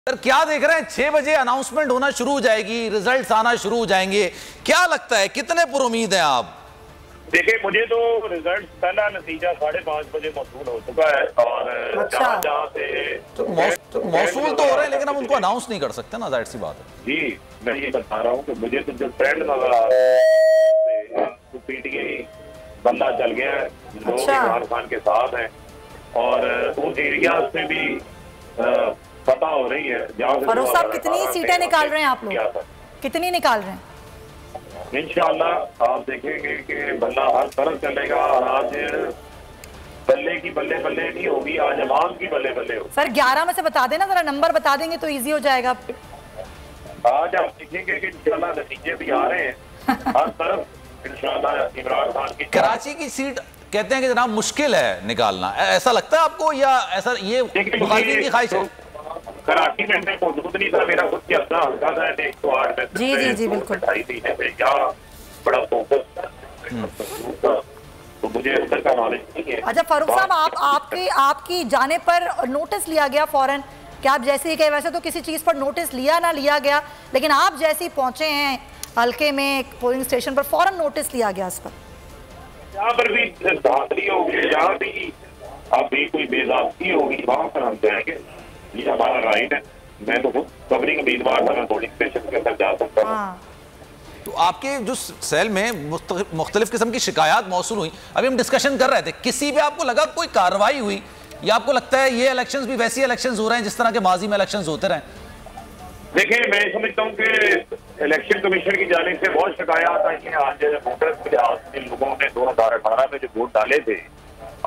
Sir क्या देख रहे हैं, 6 बजे अनाउंसमेंट होना शुरू हो जाएगी, रिजल्ट्स आना शुरू हो जाएंगे, क्या लगता है कितने पुरुमीद हैं आप? देखिए, मुझे तो रिजल्ट पहला नतीजा 5:30 बजे मौसूल हो चुका है और जहाँ से मौसूल तो हो रहे हैं लेकिन हम उनको अनाउंस नहीं कर सकते ना, जाहिर सी बात है। जी, मैं ये बता रहा हूँ कि मुझे तो जो ट्रेंड नजर आ रहा है तो पीटीआई बंदा चल गया है, लोग इमरान खान के साथ हैं और उस एरिया से भी पता हो रही है जहाँ से। फारूक साहब, कितनी सीटें निकाल रहे हैं आप लोग? कितनी निकाल रहे हैं? इंशाअल्लाह आप देखेंगे कि बल्ला हर तरफ चलेगा और आज बल्ले की बल्ले बल्ले नहीं होगी, आज अवाम की बल्ले बल्ले होगी। सर 11 में से बता देना, जरा नंबर बता देंगे तो इजी हो जाएगा। आज आप देखेंगे कि इंशाअल्लाह नतीजे भी आ रहे हैं हर तरफ इंशाअल्लाह। इमरान खान की कराची की सीट कहते हैं कि जनाब मुश्किल है निकालना, ऐसा लगता है आपको या ऐसा ये मुखालिफिन की ख्वाहिश है? कराची में मैं मौजूद नहीं था, मेरा खुद की अपना हल्का था 108 में। जी जी जी बिल्कुल। बड़ा फोकस तो मुझे उधर का नॉलेज नहीं है। अच्छा फारूक साहब, आपकी जाने पर नोटिस लिया गया फौरन कि आप जैसे ही कहे, वैसे तो किसी चीज पर नोटिस लिया ना लिया गया, लेकिन आप जैसे ही पहुंचे हैं हल्के में पोलिंग स्टेशन पर, फौरन नोटिस लिया गया इस पर? जहाँ पर भी धांधली होगी, जहाँ भी अभी कोई बेज़ाब्ती होगी, वहाँ पर हम जाएंगे, ये हमारा राइट है। मैं तो कवरिंग उम्मीदवार था, मैं पोलिंग स्टेशन के अंदर जा सकता हूँ। तो आपके जो सेल में मुख्तलिफ किस्म की शिकायत मौसूल हुई, अभी हम डिस्कशन कर रहे थे, किसी भी आपको लगा कोई कार्रवाई हुई या आपको लगता है ये इलेक्शंस भी वैसी इलेक्शंस हो रहे हैं जिस तरह के माजी में इलेक्शंस होते रहे? देखिए, मैं समझता हूँ कि इलेक्शन कमीशन की जानिब से बहुत शिकायत आई है। आज वोटर के लिहाज से लोगों ने 2018 में जो वोट डाले थे,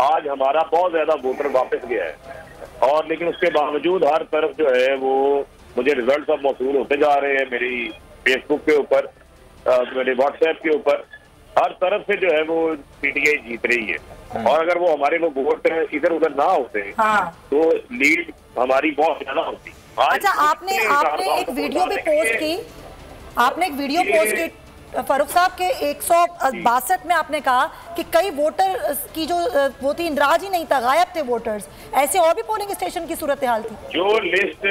आज हमारा बहुत ज्यादा वोटर वापस गया है और लेकिन उसके बावजूद हर तरफ जो है वो मुझे रिजल्ट अब मौसूल होते जा रहे हैं। मेरी फेसबुक के ऊपर, मेरे व्हाट्सएप के ऊपर, हर तरफ से जो है वो पीटीआई जीत रही है। और अगर वो हमारे लोग वोट इधर उधर ना होते तो लीड हमारी बहुत ज्यादा होती। अच्छा, आपने एक वीडियो भी पोस्ट की, आपने एक वीडियो पोस्ट की फारूक साहब के 162 में आपने कहा कि कई वोटर की जो वो थी, इंदराज ही नहीं था, गायब थे वोटर्स। ऐसे और भी पोलिंग स्टेशन की सूरत हाल थी? जो लिस्ट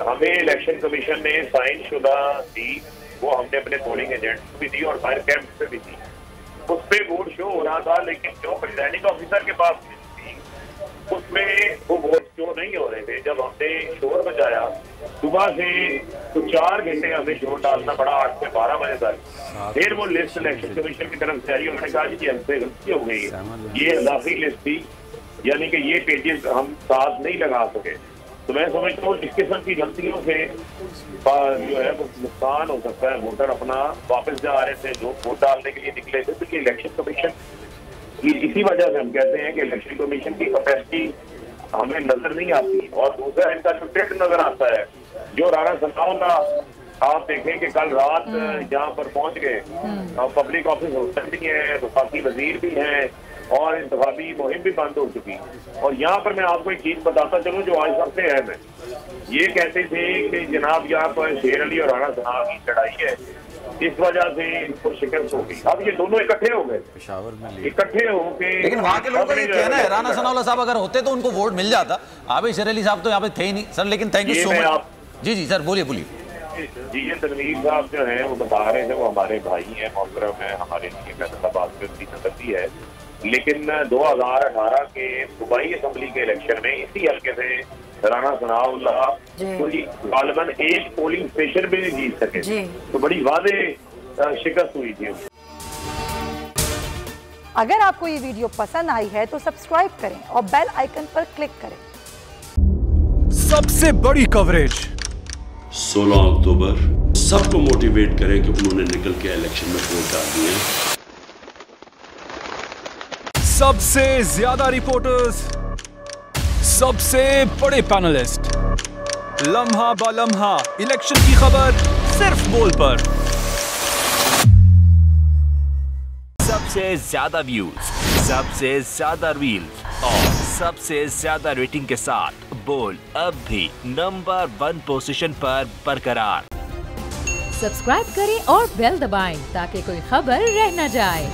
हमें इलेक्शन कमीशन ने साइन शुदा दी वो हमने अपने पोलिंग एजेंट को भी दी और फायर कैंप पे भी दी। उस पे वोट शो हो रहा था, लेकिन जो प्रिजाइडिंग ऑफिसर के पास थी उसमें वो वोट शो नहीं हो रहे थे। जब हमने शोर बजाया सुबह से तो 4 घंटे हमें शोर डालना पड़ा, 8 से 12 बजे तक। फिर वो लिस्ट इलेक्शन कमीशन की तरफ से आई, उन्होंने कहा कि हमसे गलती हो गई, ये इजाफी लिस्ट थी, यानी कि ये पेजेस हम साथ नहीं लगा सके। तो मैं समझता हूँ इस किस्म की गलतियों से जो है वो नुकसान हो सकता है। वोटर अपना वापस जा रहे थे जो वोट डालने के लिए निकले थे, तो इलेक्शन कमीशन इसी वजह से हम कहते हैं कि इलेक्शन कमीशन की कैपेसिटी हमें नजर नहीं आती। और दूसरा इनका जो ट्रेंड नजर आता है, जो राणा सनाओ का आप देखें कि कल रात यहाँ पर पहुंच गए, पब्लिक ऑफिस होटल भी है, वफाकी वजीर भी है और इंतखाबी मुहिम भी बंद हो चुकी। और यहाँ पर मैं आपको एक चीज बताता चलूं जो आज सबसे अहम है। ये कहते थे कि जनाब यहाँ पर शेर अली और राणा सनाओ की लड़ाई है, इस वजह से इनको शिकस्त हो गई। अब ये दोनों इकट्ठे हो गए, इकट्ठे होके, लेकिन वहाँ के लोगों का ये कहना है राणा सनाउल्लाह साहब अगर होते तो उनको वोट मिल जाता। आप शेर अली साहब तो यहाँ पे थे ही नहीं सर, लेकिन थैंक यू सो मच। जी जी सर, बोलिए बोलिए। जी, ये तनवीर साहब जो है वो बता रहे थे, वो हमारे भाई हैं, मोहतरम है, हमारे लिए फैसलाबाद में उनकी नजर है। लेकिन 2018 के सूबाई असम्बली के इलेक्शन में इसी हल्के से राणा सनाउल्लाह गालिबन एक पोलिंग स्टेशन भी नहीं जीत सके, तो बड़ी वादे शिकस्त हुई थी। अगर आपको ये वीडियो पसंद आई है तो सब्सक्राइब करें और बेल आइकन पर क्लिक करें। सबसे बड़ी कवरेज 16 अक्टूबर, सबको मोटिवेट करें कि उन्होंने निकल के इलेक्शन में वोट डाल दिए। सबसे ज्यादा रिपोर्टर्स, सबसे बड़े पैनलिस्ट, लम्हा बा लम्हा इलेक्शन की खबर सिर्फ बोल पर। सबसे ज्यादा व्यूज, सबसे ज्यादा रील्स और सबसे ज्यादा रेटिंग के साथ बोल अब भी नंबर 1 पोजीशन पर बरकरार। सब्सक्राइब करें और बेल दबाएं ताकि कोई खबर रह न जाए।